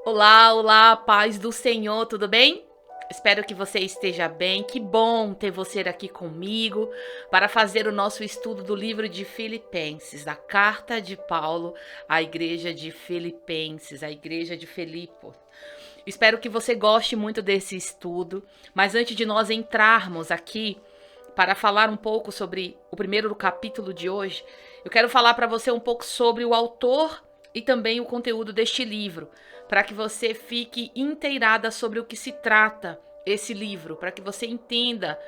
Olá, olá, paz do Senhor, tudo bem? Espero que você esteja bem. Que bom ter você aqui comigo para fazer o nosso estudo do livro de Filipenses, da carta de Paulo à igreja de Filipenses, à igreja de Filipe. Espero que você goste muito desse estudo, mas antes de nós entrarmos aqui para falar um pouco sobre o primeiro capítulo de hoje, eu quero falar para você um pouco sobre o autor e também o conteúdo deste livro, para que você fique inteirada sobre o que se trata esse livro, para que você entenda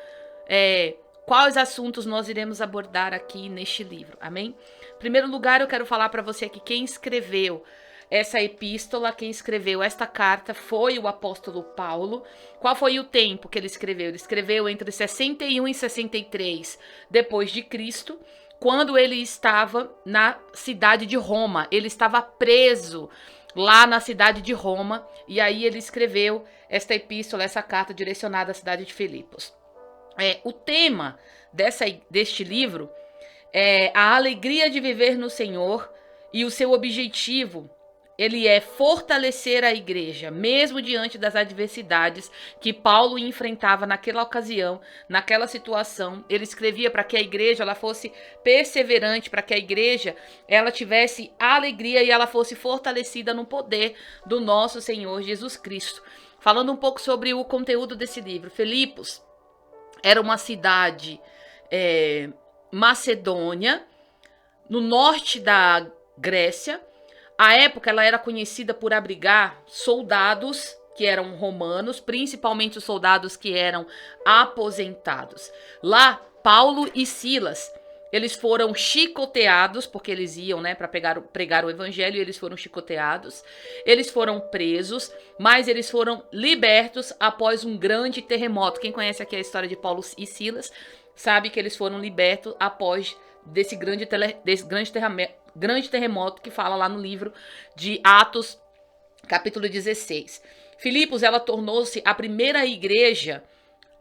quais assuntos nós iremos abordar aqui neste livro, amém? Em primeiro lugar, eu quero falar para você que quem escreveu essa epístola, quem escreveu esta carta foi o apóstolo Paulo. Qual foi o tempo que ele escreveu? Ele escreveu entre 61 e 63 depois de Cristo, quando ele estava na cidade de Roma. Ele estava preso lá na cidade de Roma, e aí ele escreveu esta epístola, essa carta direcionada à cidade de Filipos. O tema deste livro é a alegria de viver no Senhor, e o seu objetivo ele é fortalecer a igreja, mesmo diante das adversidades que Paulo enfrentava naquela ocasião, naquela situação. Ele escrevia para que a igreja ela fosse perseverante, para que a igreja ela tivesse alegria e ela fosse fortalecida no poder do nosso Senhor Jesus Cristo. Falando um pouco sobre o conteúdo desse livro, Filipos era uma cidade macedônia, no norte da Grécia. À época, ela era conhecida por abrigar soldados que eram romanos, principalmente os soldados que eram aposentados. Lá, Paulo e Silas, eles foram chicoteados, porque eles iam, para pregar o evangelho, e eles foram chicoteados. Eles foram presos, mas eles foram libertos após um grande terremoto. Quem conhece aqui a história de Paulo e Silas, sabe que eles foram libertos após desse grande terremoto que fala lá no livro de Atos, capítulo 16. Filipos, ela tornou-se a primeira igreja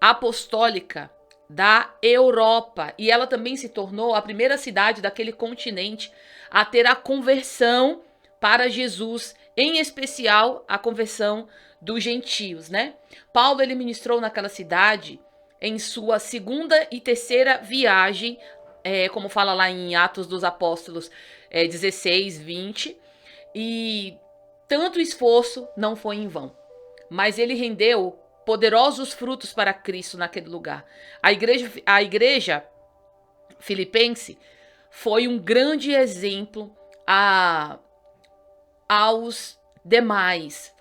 apostólica da Europa, e ela também se tornou a primeira cidade daquele continente a ter a conversão para Jesus, em especial a conversão dos gentios, Paulo, ele ministrou naquela cidade em sua segunda e terceira viagem, como fala lá em Atos dos Apóstolos 16, 20, e tanto esforço não foi em vão, mas ele rendeu poderosos frutos para Cristo naquele lugar. A igreja filipense foi um grande exemplo aos demais,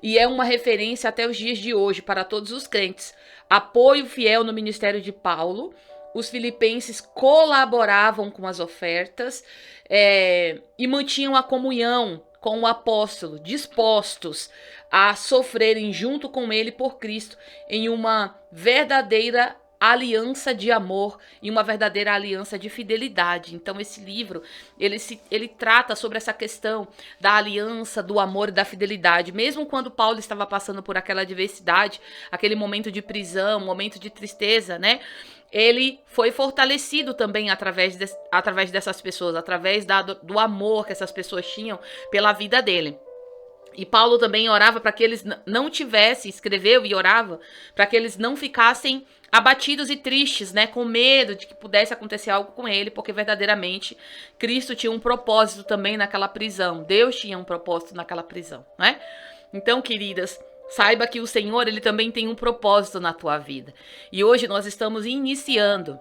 e é uma referência até os dias de hoje para todos os crentes. Apoio fiel no ministério de Paulo. Os filipenses colaboravam com as ofertas e mantinham a comunhão com o apóstolo, dispostos a sofrerem junto com ele por Cristo em uma verdadeira aliança de amor e uma verdadeira aliança de fidelidade. Então esse livro, ele trata sobre essa questão da aliança, do amor e da fidelidade. Mesmo quando Paulo estava passando por aquela adversidade, aquele momento de prisão, momento de tristeza, ele foi fortalecido também através dessas pessoas, através do amor que essas pessoas tinham pela vida dele. E Paulo também orava para que eles não tivessem, escreveu e orava para que eles não ficassem abatidos e tristes, com medo de que pudesse acontecer algo com ele, porque verdadeiramente Cristo tinha um propósito também naquela prisão. Deus tinha um propósito naquela prisão, Então, queridas, saiba que o Senhor, ele também tem um propósito na tua vida. E hoje nós estamos iniciando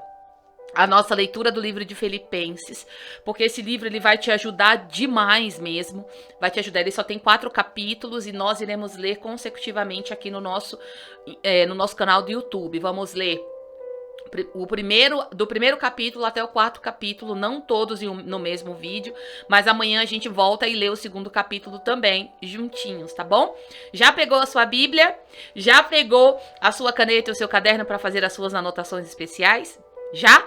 a nossa leitura do livro de Filipenses, porque esse livro ele vai te ajudar demais mesmo, vai te ajudar. Ele só tem 4 capítulos e nós iremos ler consecutivamente aqui no nosso canal do YouTube. Vamos ler do primeiro capítulo até o 4º capítulo, não todos no mesmo vídeo, mas amanhã a gente volta e lê o 2º capítulo também, juntinhos, tá bom? Já pegou a sua Bíblia? Já pegou a sua caneta e o seu caderno para fazer as suas anotações especiais? Já?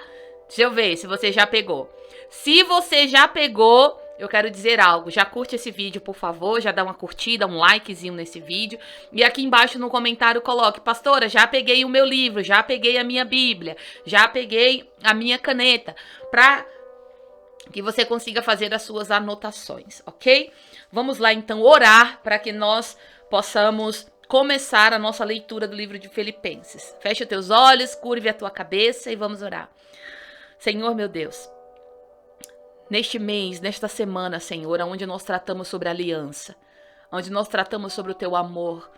Deixa eu ver se você já pegou. Se você já pegou, eu quero dizer algo. Já curte esse vídeo, por favor. Já dá uma curtida, um likezinho nesse vídeo. E aqui embaixo no comentário coloque: pastora, já peguei o meu livro, já peguei a minha Bíblia, já peguei a minha caneta. Para que você consiga fazer as suas anotações, ok? Vamos lá então orar para que nós possamos começar a nossa leitura do livro de Filipenses. Feche os teus olhos, curve a tua cabeça e vamos orar. Senhor meu Deus, neste mês, nesta semana, Senhor, onde nós tratamos sobre a aliança, onde nós tratamos sobre o teu amor,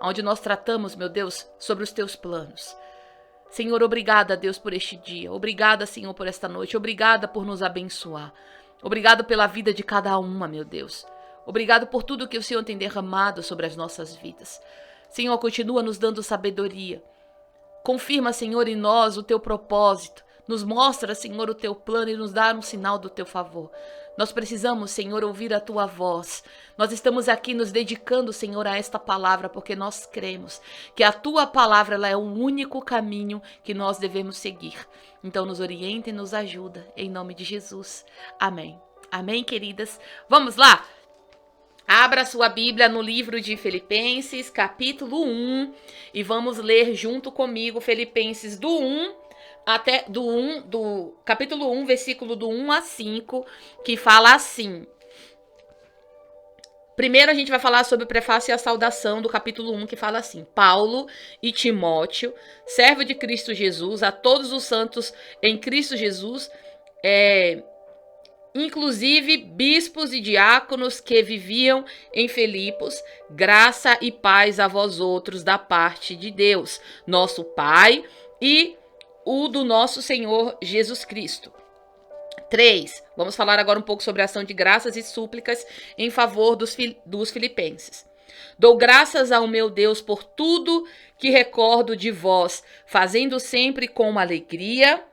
onde nós tratamos, meu Deus, sobre os teus planos. Senhor, obrigada, Deus, por este dia. Obrigada, Senhor, por esta noite. Obrigada por nos abençoar. Obrigado pela vida de cada uma, meu Deus. Obrigado por tudo que o Senhor tem derramado sobre as nossas vidas. Senhor, continua nos dando sabedoria. Confirma, Senhor, em nós o teu propósito. Nos mostra, Senhor, o teu plano e nos dá um sinal do teu favor. Nós precisamos, Senhor, ouvir a tua voz. Nós estamos aqui nos dedicando, Senhor, a esta palavra, porque nós cremos que a tua palavra ela é o único caminho que nós devemos seguir. Então nos orienta e nos ajuda, em nome de Jesus. Amém. Amém, queridas? Vamos lá? Abra sua Bíblia no livro de Filipenses, capítulo 1, e vamos ler junto comigo Filipenses do capítulo 1, versículo do 1 a 5, que fala assim. Primeiro a gente vai falar sobre o prefácio e a saudação do capítulo 1, que fala assim: Paulo e Timóteo, servo de Cristo Jesus, a todos os santos em Cristo Jesus, inclusive bispos e diáconos que viviam em Filipos, graça e paz a vós outros da parte de Deus, nosso Pai, e o do nosso Senhor Jesus Cristo. 3. Vamos falar agora um pouco sobre a ação de graças e súplicas em favor dos filipenses. Dou graças ao meu Deus por tudo que recordo de vós, fazendo sempre com alegria,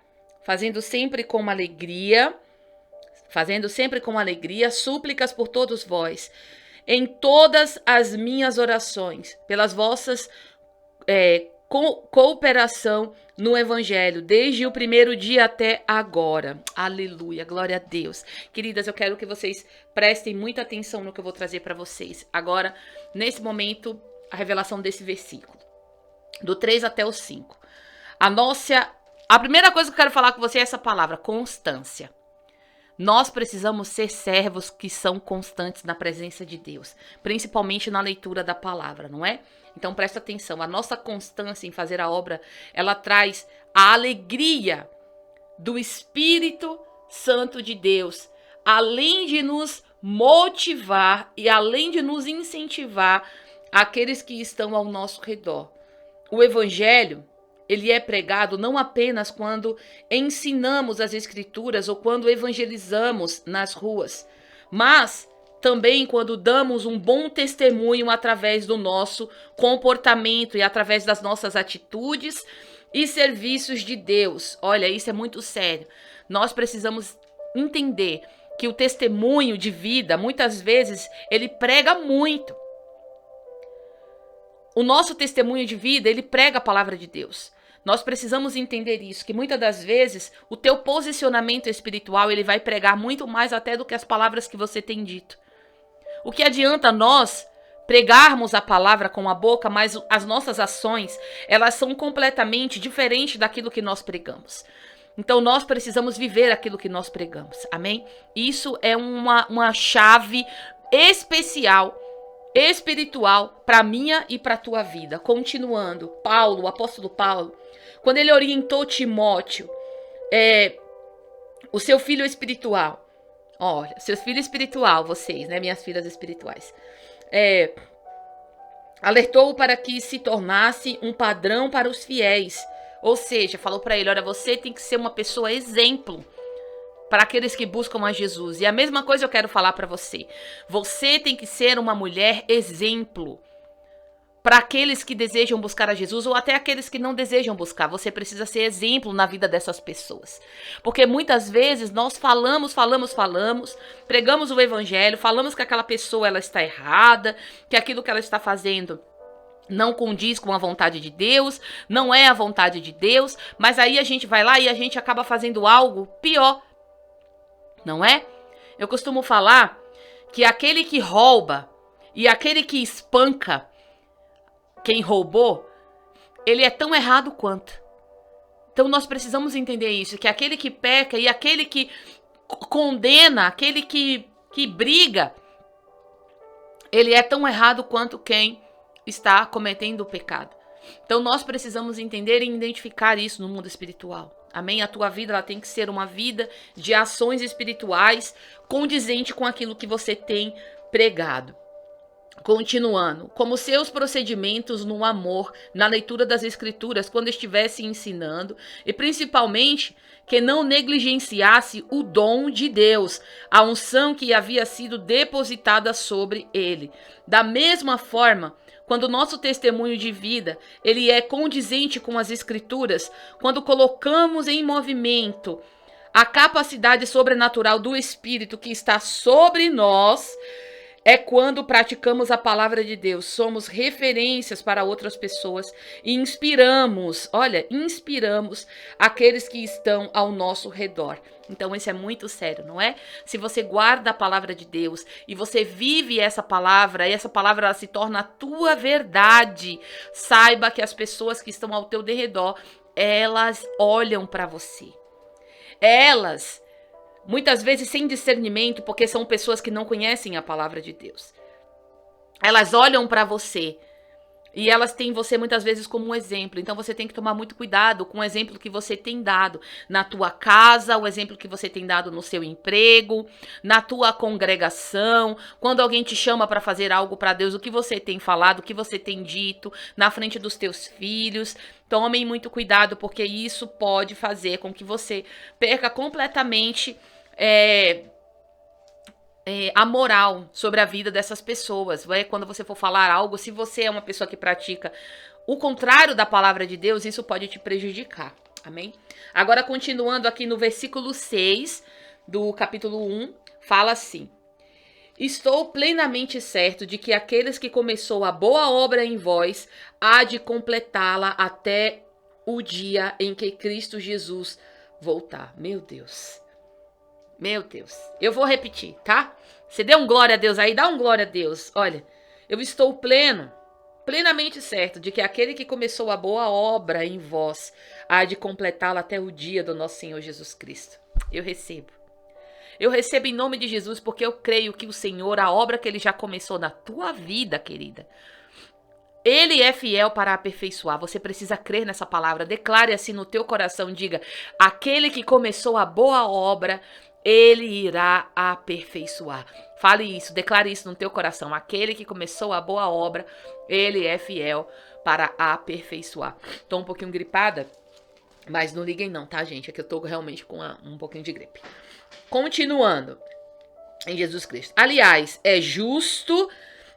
súplicas por todos vós, em todas as minhas orações, pelas vossas cooperação no Evangelho, desde o primeiro dia até agora. Aleluia, glória a Deus. Queridas, eu quero que vocês prestem muita atenção no que eu vou trazer para vocês. Agora, nesse momento, a revelação desse versículo, do 3 até o 5. A primeira coisa que eu quero falar com você é essa palavra, constância. Nós precisamos ser servos que são constantes na presença de Deus, principalmente na leitura da palavra, não é? Então presta atenção, a nossa constância em fazer a obra, ela traz a alegria do Espírito Santo de Deus, além de nos motivar e além de nos incentivar aqueles que estão ao nosso redor. O Evangelho, ele é pregado não apenas quando ensinamos as Escrituras ou quando evangelizamos nas ruas, mas também quando damos um bom testemunho através do nosso comportamento e através das nossas atitudes e serviços de Deus. Olha, isso é muito sério. Nós precisamos entender que o testemunho de vida, muitas vezes, ele prega muito. O nosso testemunho de vida, ele prega a palavra de Deus. Nós precisamos entender isso, que muitas das vezes o teu posicionamento espiritual, ele vai pregar muito mais até do que as palavras que você tem dito. O que adianta nós pregarmos a palavra com a boca, mas as nossas ações, elas são completamente diferentes daquilo que nós pregamos. Então nós precisamos viver aquilo que nós pregamos, amém? Isso é uma chave especial, espiritual, para minha e para a tua vida. Continuando, Paulo, o apóstolo Paulo, quando ele orientou Timóteo, o seu filho espiritual, olha, seu filho espiritual, vocês, né, minhas filhas espirituais, alertou-o para que se tornasse um padrão para os fiéis. Ou seja, falou para ele, olha, você tem que ser uma pessoa exemplo para aqueles que buscam a Jesus. E a mesma coisa eu quero falar para você. Você tem que ser uma mulher exemplo para aqueles que desejam buscar a Jesus ou até aqueles que não desejam buscar. Você precisa ser exemplo na vida dessas pessoas. Porque muitas vezes nós falamos, pregamos o evangelho, falamos que aquela pessoa ela está errada, que aquilo que ela está fazendo não condiz com a vontade de Deus, não é a vontade de Deus, mas aí a gente vai lá e a gente acaba fazendo algo pior, não é? Eu costumo falar que aquele que rouba e aquele que espanca quem roubou, ele é tão errado quanto. Então nós precisamos entender isso, que aquele que peca e aquele que condena, aquele que briga, ele é tão errado quanto quem está cometendo o pecado. Então nós precisamos entender e identificar isso no mundo espiritual. Amém? A tua vida ela tem que ser uma vida de ações espirituais condizente com aquilo que você tem pregado. Continuando, como seus procedimentos no amor, na leitura das escrituras, quando estivesse ensinando, e principalmente que não negligenciasse o dom de Deus, a unção que havia sido depositada sobre ele. Da mesma forma, quando o nosso testemunho de vida, ele é condizente com as escrituras, quando colocamos em movimento a capacidade sobrenatural do Espírito que está sobre nós, é quando praticamos a palavra de Deus, somos referências para outras pessoas e inspiramos aqueles que estão ao nosso redor. Então isso é muito sério, não é? Se você guarda a palavra de Deus e você vive essa palavra, e essa palavra ela se torna a tua verdade, saiba que as pessoas que estão ao teu derredor, elas olham para você. Elas muitas vezes sem discernimento, porque são pessoas que não conhecem a palavra de Deus. Elas olham para você e elas têm você muitas vezes como um exemplo. Então você tem que tomar muito cuidado com o exemplo que você tem dado na tua casa, o exemplo que você tem dado no seu emprego, na tua congregação. Quando alguém te chama para fazer algo para Deus, o que você tem falado, o que você tem dito na frente dos teus filhos. Tomem muito cuidado, porque isso pode fazer com que você perca completamente a moral sobre a vida dessas pessoas. Quando você for falar algo, se você é uma pessoa que pratica o contrário da palavra de Deus, isso pode te prejudicar. Amém? Agora, continuando aqui no versículo 6 do capítulo 1, fala assim: estou plenamente certo de que aqueles que começou a boa obra em vós há de completá-la até o dia em que Cristo Jesus voltar. Meu Deus. Meu Deus, eu vou repetir, tá? Você deu um glória a Deus aí, dá um glória a Deus. Olha, eu estou plenamente certo de que aquele que começou a boa obra em vós há de completá-la até o dia do nosso Senhor Jesus Cristo. Eu recebo em nome de Jesus, porque eu creio que o Senhor, a obra que Ele já começou na tua vida, querida, Ele é fiel para aperfeiçoar. Você precisa crer nessa palavra. Declare assim no teu coração, diga: aquele que começou a boa obra, Ele irá aperfeiçoar. Fale isso, declare isso no teu coração. Aquele que começou a boa obra, Ele é fiel para aperfeiçoar. Tô um pouquinho gripada, mas não liguem não, tá, gente? É que eu tô realmente com um pouquinho de gripe. Continuando, em Jesus Cristo. Aliás, é justo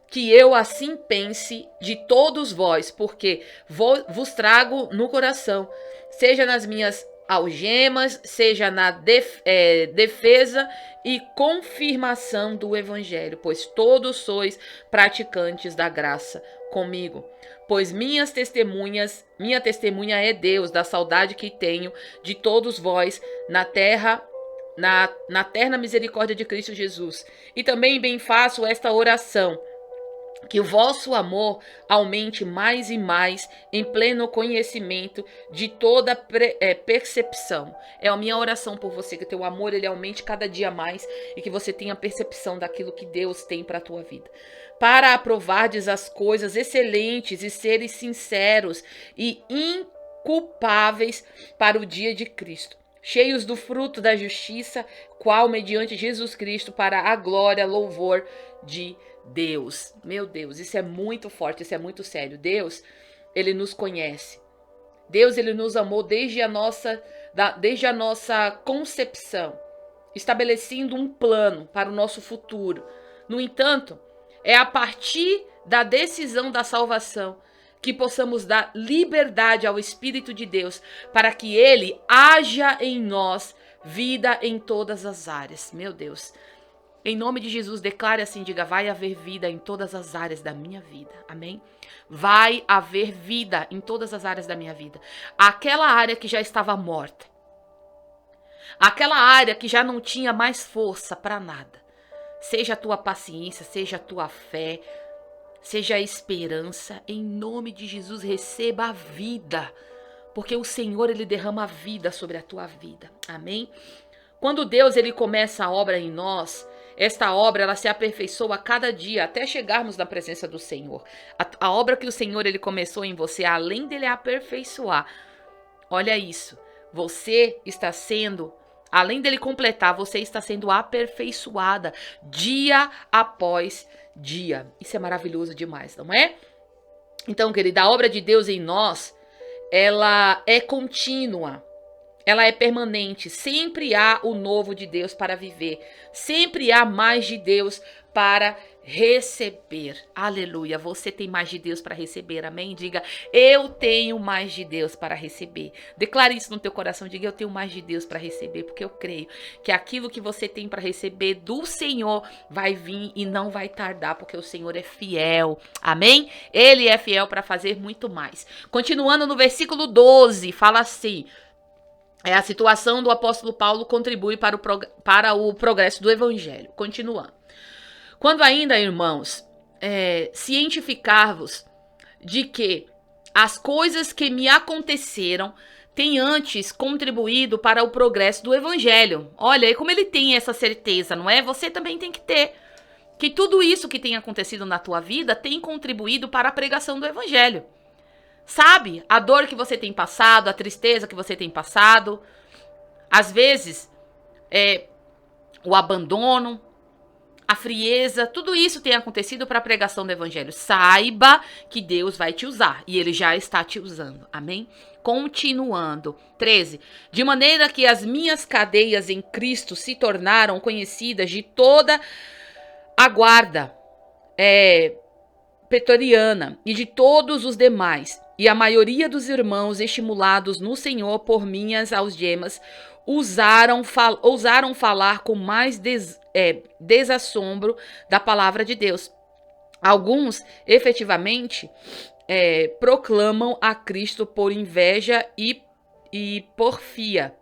que eu assim pense de todos vós, porque vos trago no coração, seja nas minhas algemas, seja na defesa e confirmação do evangelho, pois todos sois praticantes da graça comigo. Pois minha testemunha é Deus, da saudade que tenho de todos vós na terra, na terna misericórdia de Cristo Jesus. E também bem faço esta oração: que o vosso amor aumente mais e mais em pleno conhecimento de toda percepção. É a minha oração por você, que teu amor ele aumente cada dia mais e que você tenha percepção daquilo que Deus tem para a tua vida. Para aprovardes as coisas excelentes e seres sinceros e inculpáveis para o dia de Cristo, cheios do fruto da justiça, qual mediante Jesus Cristo para a glória, louvor de Deus. Meu Deus, isso é muito forte, isso é muito sério. Deus, Ele nos conhece. Deus, Ele nos amou desde a nossa concepção, estabelecendo um plano para o nosso futuro. No entanto, é a partir da decisão da salvação que possamos dar liberdade ao Espírito de Deus para que Ele haja em nós vida em todas as áreas. Meu Deus. Em nome de Jesus, declare assim, diga: vai haver vida em todas as áreas da minha vida. Amém? Vai haver vida em todas as áreas da minha vida. Aquela área que já estava morta. Aquela área que já não tinha mais força para nada. Seja a tua paciência, seja a tua fé, seja a esperança. Em nome de Jesus, receba a vida. Porque o Senhor, Ele derrama a vida sobre a tua vida. Amém? Quando Deus ele começa a obra em nós, esta obra ela se aperfeiçoa a cada dia até chegarmos na presença do Senhor. A obra que o Senhor ele começou em você, além dele aperfeiçoar, olha isso, você está sendo, além dele completar, você está sendo aperfeiçoada dia após dia. Isso é maravilhoso demais, não é? Então, querida, a obra de Deus em nós, ela é contínua. Ela é permanente, sempre há o novo de Deus para viver, sempre há mais de Deus para receber. Aleluia, você tem mais de Deus para receber, amém? Diga, eu tenho mais de Deus para receber. Declare isso no teu coração, diga, eu tenho mais de Deus para receber, porque eu creio que aquilo que você tem para receber do Senhor vai vir e não vai tardar, porque o Senhor é fiel, amém? Ele é fiel para fazer muito mais. Continuando no versículo 12, fala assim: a situação do apóstolo Paulo contribui para o progresso do evangelho. Continuando. Quando ainda, irmãos, cientificar-vos de que as coisas que me aconteceram têm antes contribuído para o progresso do evangelho. Olha, e como ele tem essa certeza, não é? Você também tem que ter. Que tudo isso que tem acontecido na tua vida tem contribuído para a pregação do evangelho. Sabe, a dor que você tem passado, a tristeza que você tem passado, às vezes, o abandono, a frieza, tudo isso tem acontecido para a pregação do evangelho. Saiba que Deus vai te usar e ele já está te usando, amém? Continuando, 13, de maneira que as minhas cadeias em Cristo se tornaram conhecidas de toda a guarda pretoriana e de todos os demais. E a maioria dos irmãos, estimulados no Senhor por minhas algemas, ousaram falar com mais desassombro da palavra de Deus. Alguns, efetivamente, proclamam a Cristo por inveja e porfia.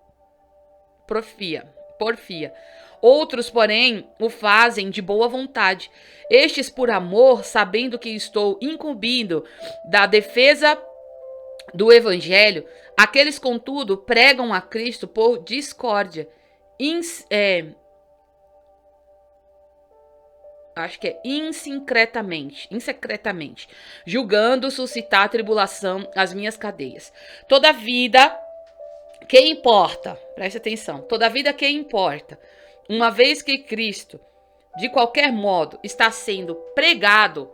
Outros, porém, o fazem de boa vontade. Estes por amor, sabendo que estou incumbido da defesa do evangelho. Aqueles, contudo, pregam a Cristo por discórdia. Insecretamente, julgando suscitar tribulação às minhas cadeias. Toda vida que importa, preste atenção, toda vida que importa, uma vez que Cristo, de qualquer modo, está sendo pregado,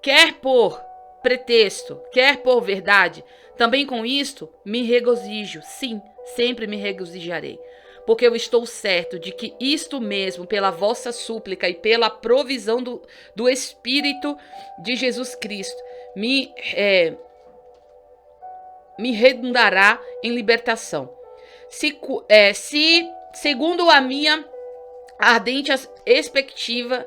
quer por pretexto, quer por verdade, também com isto me regozijo, sim, sempre me regozijarei, porque eu estou certo de que isto mesmo, pela vossa súplica e pela provisão do Espírito de Jesus Cristo, me redundará em libertação. Se segundo a minha ardente expectativa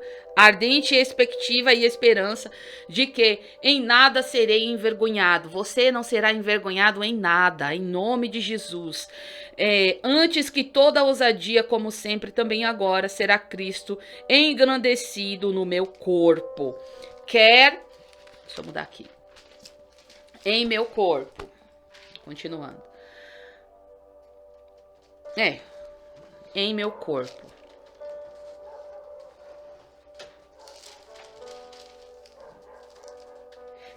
e esperança de que em nada serei envergonhado. Você não será envergonhado em nada, em nome de Jesus. Antes que toda ousadia, como sempre, também agora será Cristo engrandecido no meu corpo. Deixa eu mudar aqui. Em meu corpo. Continuando. Em meu corpo.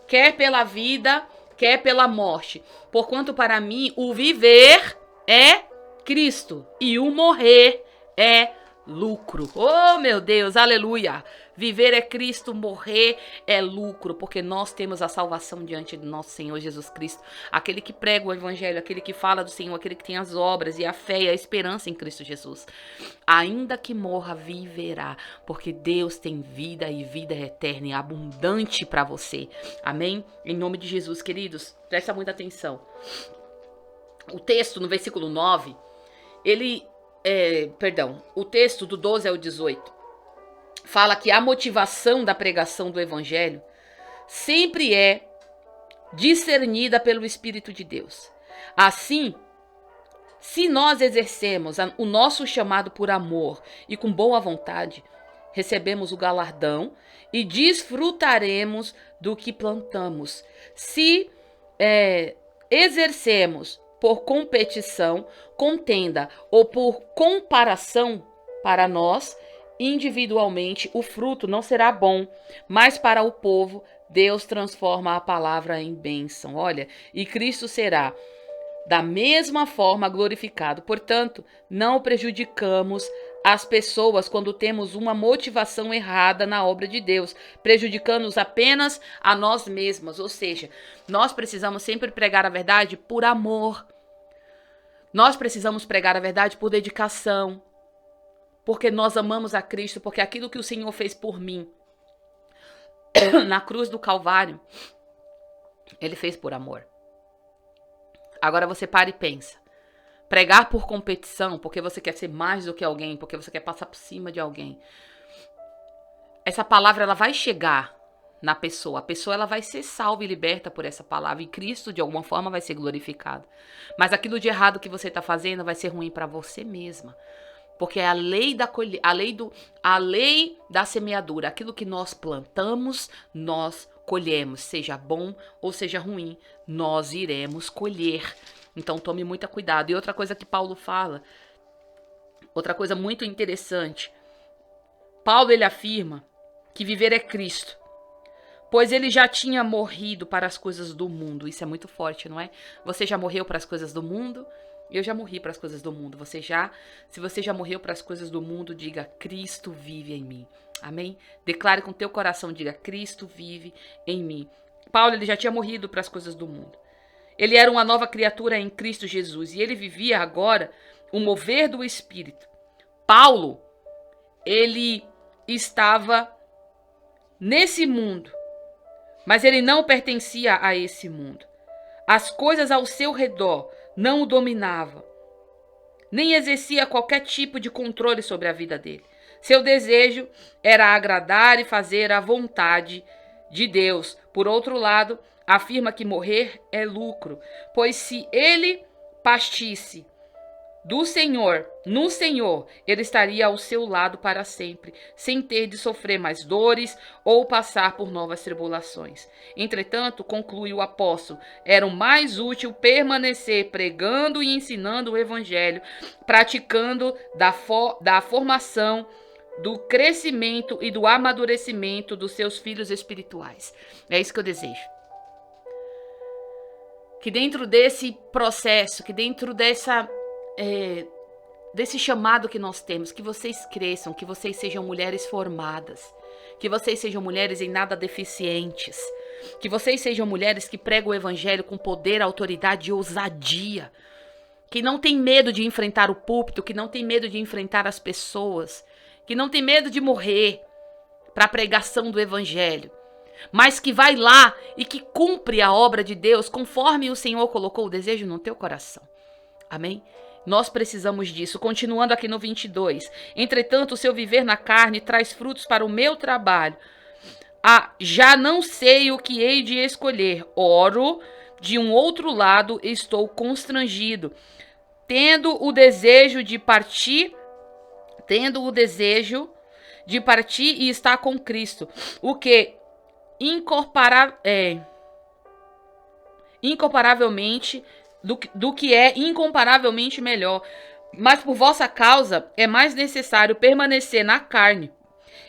Quer pela vida, quer pela morte. Porquanto para mim o viver é Cristo e o morrer é lucro. Oh, meu Deus, aleluia. Viver é Cristo, morrer é lucro, porque nós temos a salvação diante do nosso Senhor Jesus Cristo. Aquele que prega o evangelho, aquele que fala do Senhor, aquele que tem as obras e a fé e a esperança em Cristo Jesus. Ainda que morra, viverá, porque Deus tem vida e vida eterna e abundante para você. Amém? Em nome de Jesus, queridos, presta muita atenção. O texto no versículo 9, o texto do 12 ao 18, fala que a motivação da pregação do evangelho sempre é discernida pelo Espírito de Deus. Assim, se nós exercemos o nosso chamado por amor e com boa vontade, recebemos o galardão e desfrutaremos do que plantamos. Se exercemos por competição, contenda ou por comparação para nós, individualmente, o fruto não será bom, mas para o povo, Deus transforma a palavra em bênção. Olha, e Cristo será da mesma forma glorificado. Portanto, não prejudicamos as pessoas quando temos uma motivação errada na obra de Deus, prejudicando-os apenas a nós mesmos. Ou seja, nós precisamos sempre pregar a verdade por amor. Nós precisamos pregar a verdade por dedicação, porque nós amamos a Cristo, porque aquilo que o Senhor fez por mim na cruz do Calvário, Ele fez por amor. Agora você para e pensa. Pregar por competição, porque você quer ser mais do que alguém, porque você quer passar por cima de alguém. Essa palavra, ela vai chegar na pessoa. A pessoa, ela vai ser salva e liberta por essa palavra. E Cristo, de alguma forma, vai ser glorificado. Mas aquilo de errado que você está fazendo vai ser ruim para você mesma. Porque é a lei da semeadura. Aquilo que nós plantamos, nós colhemos. Seja bom ou seja ruim, nós iremos colher. Então tome muito cuidado. E outra coisa que Paulo fala, outra coisa muito interessante. Paulo, ele afirma que viver é Cristo, pois ele já tinha morrido para as coisas do mundo. Isso é muito forte, não é? Você já morreu para as coisas do mundo? Eu já morri para as coisas do mundo. Se você já morreu para as coisas do mundo, diga: Cristo vive em mim. Amém? Declare com teu coração, diga: Cristo vive em mim. Paulo, ele já tinha morrido para as coisas do mundo. Ele era uma nova criatura em Cristo Jesus e ele vivia agora o mover do Espírito. Paulo, ele estava nesse mundo, mas ele não pertencia a esse mundo. As coisas ao seu redor não o dominavam, nem exercia qualquer tipo de controle sobre a vida dele. Seu desejo era agradar e fazer a vontade de Deus. Por outro lado, afirma que morrer é lucro, pois se ele partisse do Senhor, no Senhor, ele estaria ao seu lado para sempre, sem ter de sofrer mais dores ou passar por novas tribulações. Entretanto, conclui o apóstolo, era o mais útil permanecer pregando e ensinando o evangelho, praticando da formação, do crescimento e do amadurecimento dos seus filhos espirituais. É isso que eu desejo. Que dentro desse processo, que dentro desse chamado que nós temos, que vocês cresçam, que vocês sejam mulheres formadas, que vocês sejam mulheres em nada deficientes, que vocês sejam mulheres que pregam o evangelho com poder, autoridade e ousadia, que não tem medo de enfrentar o púlpito, que não tem medo de enfrentar as pessoas, que não tem medo de morrer para a pregação do evangelho, mas que vai lá e que cumpre a obra de Deus conforme o Senhor colocou o desejo no teu coração. Amém? Nós precisamos disso. Continuando aqui no 22. Entretanto, o seu viver na carne traz frutos para o meu trabalho. Já não sei o que hei de escolher. Oro, de um outro lado estou constrangido, tendo o desejo de partir e estar com Cristo, o que incomparavelmente do que é incomparavelmente melhor. Mas por vossa causa é mais necessário permanecer na carne.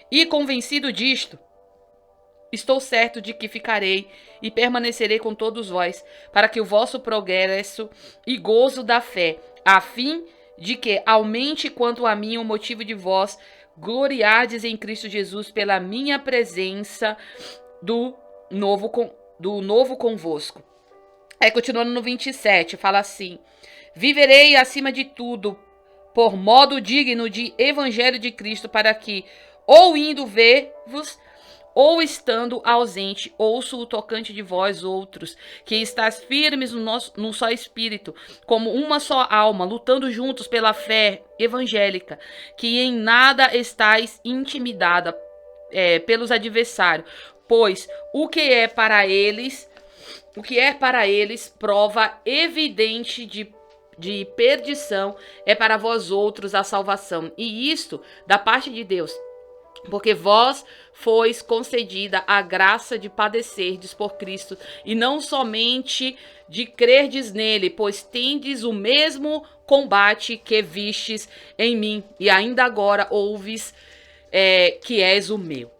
E convencido disto, estou certo de que ficarei e permanecerei com todos vós, para que o vosso progresso e gozo da fé, a fim de que aumente quanto a mim o motivo de vós gloriardes em Cristo Jesus pela minha presença do novo convosco. Aí, continuando no 27, fala assim: viverei acima de tudo por modo digno de evangelho de Cristo, para que, ou indo ver-vos, ou estando ausente, ouço o tocante de vós outros, que estáis firmes no só espírito, como uma só alma, lutando juntos pela fé evangélica, que em nada estáis intimidada pelos adversários, pois o que é para eles prova evidente de perdição, é para vós outros a salvação. E isto da parte de Deus. Porque vós fois concedida a graça de padecerdes por Cristo, e não somente de crerdes nele, pois tendes o mesmo combate que vistes em mim, e ainda agora ouves que és o meu.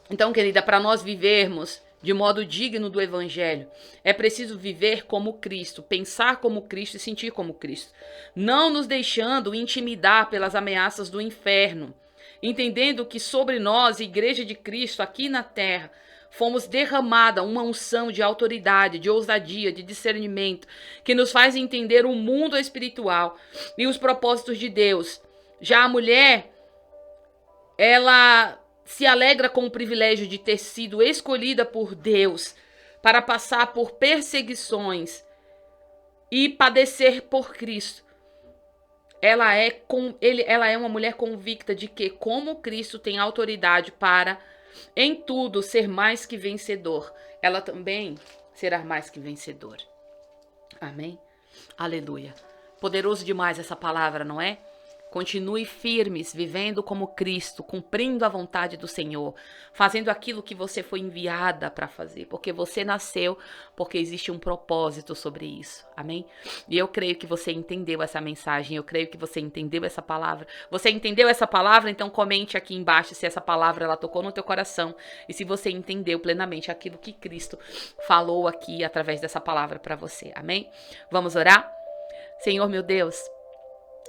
Então, querida, para nós vivermos de modo digno do Evangelho, é preciso viver como Cristo, pensar como Cristo e sentir como Cristo, não nos deixando intimidar pelas ameaças do inferno, entendendo que sobre nós, Igreja de Cristo, aqui na terra, fomos derramada uma unção de autoridade, de ousadia, de discernimento, que nos faz entender o mundo espiritual e os propósitos de Deus. Já a mulher, ela se alegra com o privilégio de ter sido escolhida por Deus para passar por perseguições e padecer por Cristo. Ela é uma mulher convicta de que, como Cristo tem autoridade para, em tudo, ser mais que vencedor, ela também será mais que vencedora. Amém? Aleluia. Poderoso demais essa palavra, não é? Continue firmes, vivendo como Cristo, cumprindo a vontade do Senhor, fazendo aquilo que você foi enviada para fazer, porque você nasceu, porque existe um propósito sobre isso, amém? E eu creio que você entendeu essa mensagem, eu creio que você entendeu essa palavra. Você entendeu essa palavra? Então comente aqui embaixo se essa palavra ela tocou no teu coração e se você entendeu plenamente aquilo que Cristo falou aqui através dessa palavra para você, amém? Vamos orar? Senhor meu Deus,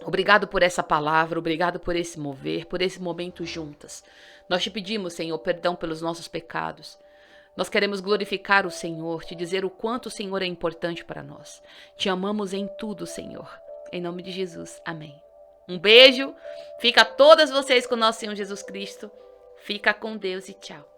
obrigado por essa palavra, obrigado por esse mover, por esse momento juntas. Nós te pedimos, Senhor, perdão pelos nossos pecados. Nós queremos glorificar o Senhor, te dizer o quanto o Senhor é importante para nós. Te amamos em tudo, Senhor. Em nome de Jesus, amém. Um beijo, fica todas vocês com o nosso Senhor Jesus Cristo. Fica com Deus e tchau.